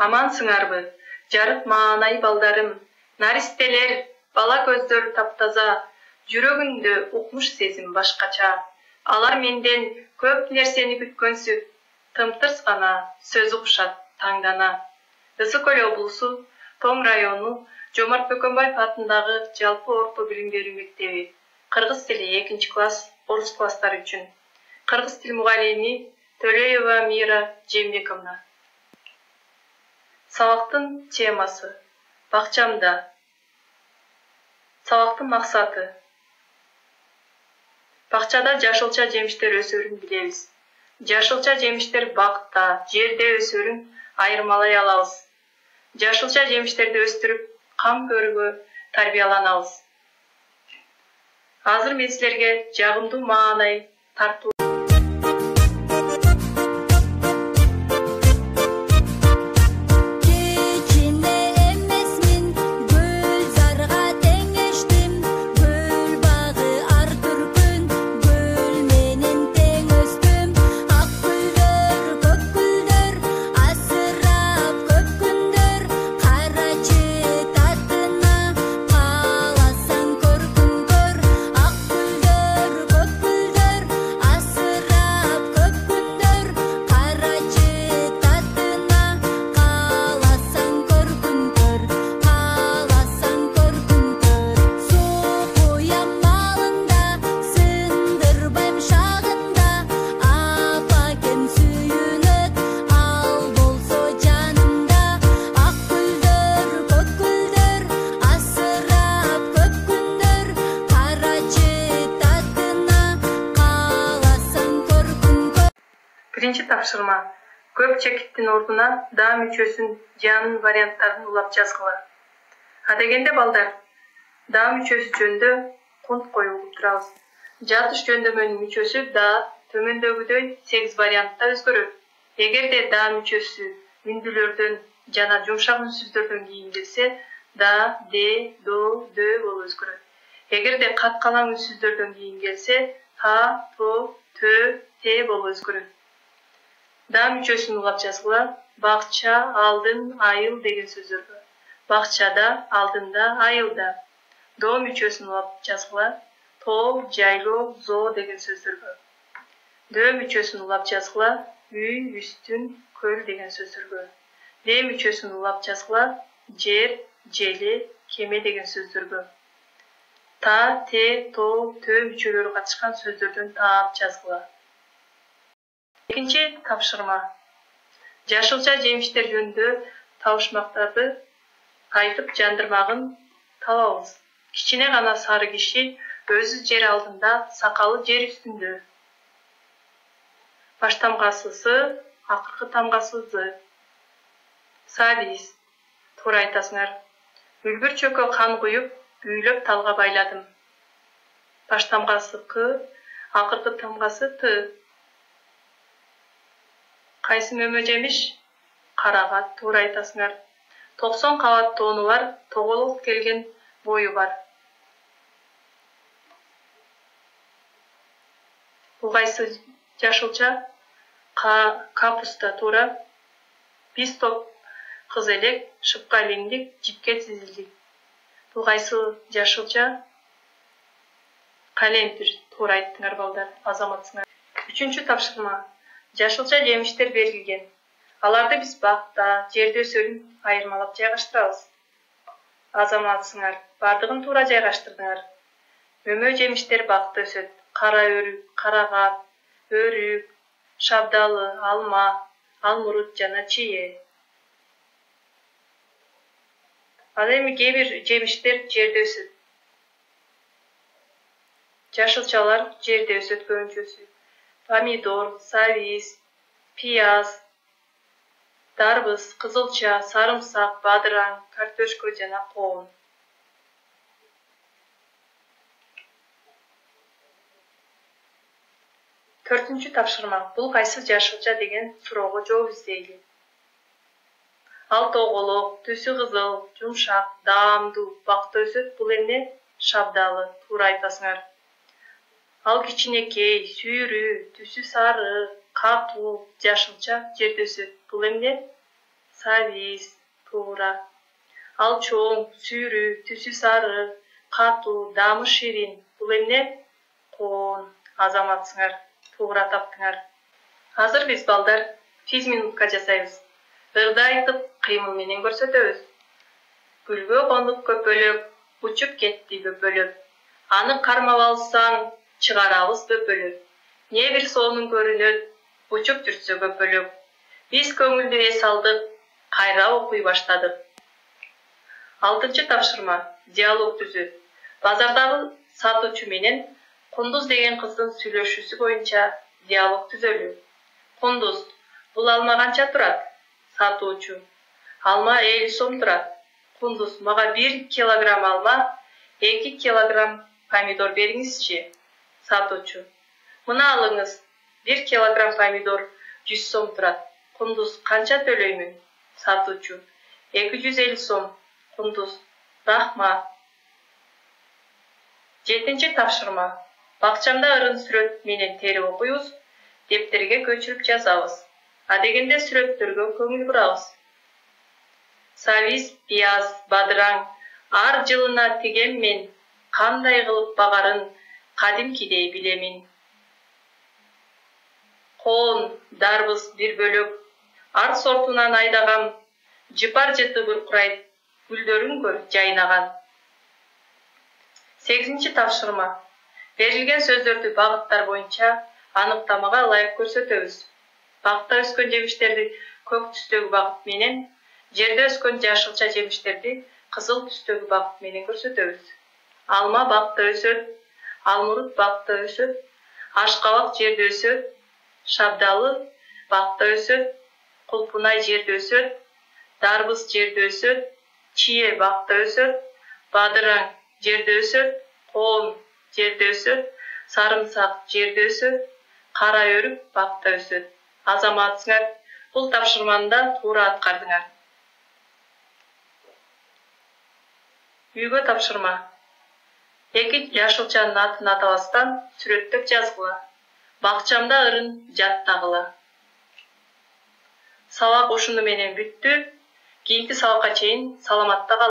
Амансыңарбы, жарык маанай балдарым, наристелер, бала көздөр таптаза, жүрөгүндө укмуш сезим башкача. Алар менден көп нерсени күткөнсүп, тымтырс гана сөз угушат таңдана. Ысык Көл облусу, Том району, Жомарт Бөкөнбаев атындагы жалпы орто билим берүү мектеби. Кыргыз тили 2 класс, орус класстары үчүн. Кыргыз тил мугалими Төлөева Мира Жембековна. Сабактын темасы бакчамда. Сабактын максаты. Бакчада жашылча жемиштер өсөрүн билебиз. Жашылча жемиштер бакта, жерде өсөрүн айырмалай алабыз. Жашылча жемиштерди өстүрүп, кам көрүүгө тарбияланабыз. Азыр мен силерге жагымдуу маанай тартуу Биринчи тапшырма. Көп чекиттин ордуна да мүчөсүн жанын варианттарын улап жазгыла. Адегенде балдар, да мүчөсү жөнүндө кунт коюп турабыз. Жатыш жөндөмөнүн мүчөсү да төмөндөгүдөй 8 вариантта өзгөрөт. Эгерде да мүчөсү үндүлөрдөн жана жумшак үнсүздөрдөн кийин келсе, да, де, до, дө болуп өзгөрөт. Эгерде каткалаң үнсүздөрдөн кийин келсе, та, то, тө, те болуп өзгөрөт. Да мүчөсүн улап жазгыла. Бакча, алдын, айыл деген сөздөргө. Бакчада, алдында, айылда. До мүчөсүн улап жазгыла. Тоо, жайлоо, зоо деген сөздөргө. Дө мүчөсүн улап жазгыла. Үй, үстүн, көл деген сөздөргө. Де мүчөсүн улап жазгыла. Жер, жели, кеме деген сөздөргө. Та, те, то, тө мүчөлөрү катышкан сөздөрдөн таап жазгыла. Экинчи тапшырма. Жашылча жемиштер жөнүндө табышмактарды айтып жандырмагын табабыз. Кичине гана сары киши өзү жер алдында, сакалы жер үстүндө. Баштамгасы С, акыркы тамгасы З. Сабиз. Туура айтасыңар. Үлгүр чөккө кан куюп, үйлөп талга байладым. Баштамгасы К, акыркы тамгасы Т. Кайсы мөмө жемиш? Карагат. Туура айтасыңар. 90 кабат тоону бар, тоголук келген бою бар. Бул кайсы жашылча? Капуста. Туура. Биз топ кыз элек, шыпка илиңдик, жипке тизилдик. Бул кайсы жашылча? Калемпир. Туура айттыңар балдар, азаматсыңар. Үчүнчү тапшырма. Жашылча жемиштер берилген. Аларды биз бакта, жерде өсөрүн айырмалап жайгаштырабыз. Азаматсыңар, бардыгын туура жайгаштырдыңар. Мөмө жемиштер бакта өсөт. Кара өрүк, карагат, өрүк, шабдалы, алма, алмурут жана чие. Ал эми кээ бир жемиштер жерде өсөт. Жашылчалар жерде өсөт көбүнчөсү. Помидор, сабиз, пияз, дарбыз, кызылча, сарымсак, бадыраң, картошка жана коон. Төртүнчү тапшырма. Бул кайсы жашылча деген суроого жооп издейли. Ал тоголок, түсү кызыл, жумшак, даамдуу, бакта өсөт. Бул эмне? Шабдалы. Туура айтасыңар. Ал кичинекей, сүйрүү, түсү сары, катуу, жашылча жерде өсөт. Бул эмне? сабиз, туура. Ал чоң, сүйрүү, түсү сары, катуу, дамы ширин. Бул эмне? Коон. Азаматсыңар. Туура таптыңар. Азыр биз балдар физминутка жасайбыз. Ырды айтып, кыймыл менен көрсөтөбүз. Гүлгө кондук көпөлөп, учуп кетти көпөлөп. Аны кармап алсаң, чыгарабыз көпөлөп. Не бир сонун көрүнөт, учуп жүрсө көпөлөп. Биз көңүлдү эс алдык, кайра окуй баштадык. 6-чы тапшырма. Диалог түзүү. Базардагы сатуучу менен Кундуз деген кыздын сүйлөшүүсү боюнча диалог түзөлүү. Кундуз: бул алма канча турат? Сатуучу: алма 50 сом турат. Кундуз: мага 1 килограмм алма, 2 килограмм помидор бериңизчи. Сатуучу: мына алыңыз, 1 килограмм помидор 100 сом турат. Кундуз: канча төлөймүн? Сатуучу: 250 сом. Кундуз: рахмат. 7-чи тапшырма. Бакчамда ырын сүрөт менен терип окуйбуз, дептерге көчүрүп жазабыз. Адегенде сүрөттөргө көңүл бурабыз. Сабиз, пияз, бадыраң, ар жылына тигем мен, кандай кылып багарын кадимкидей билемин. Коон, дарбыз бир бөлөк, ар сортунан айдагам, жыпар жыты буркурайт, гүлдөрүн көр жайнаган. 8-чи тапшырма. Берилген сөздөрдү багыттар боюнча аныктамага ылайык көрсөтөбүз. Бакта өскөн жемиштерди көк түстөгү багыт менен, жерде өскөн жашылча жемиштерди кызыл түстөгү багыт менен көрсөтөбүз. Алма бакта өсөт, алмурут бакта өсөт, ашкабак жерде өсөт, шабдалы бакта өсөт, кулпунай жерде өсөт, дарбыз жерде өсөт, чие бакта өсөт, бадыраң жерде өсөт, коон жерде өсөт, сарымсак жерде өсөт, кара өрүк бакта өсөт. Азаматсыңар, бул тапшырманы да туура аткардыңар. Үйгө тапшырма. 2 жашылчанын атын атабастан сүрөттөп жазгыла. Бакчамда ырын жаттагыла. Сабак ушуну менен бүттү. Кийинки сабакка чейин саламатта калыңар.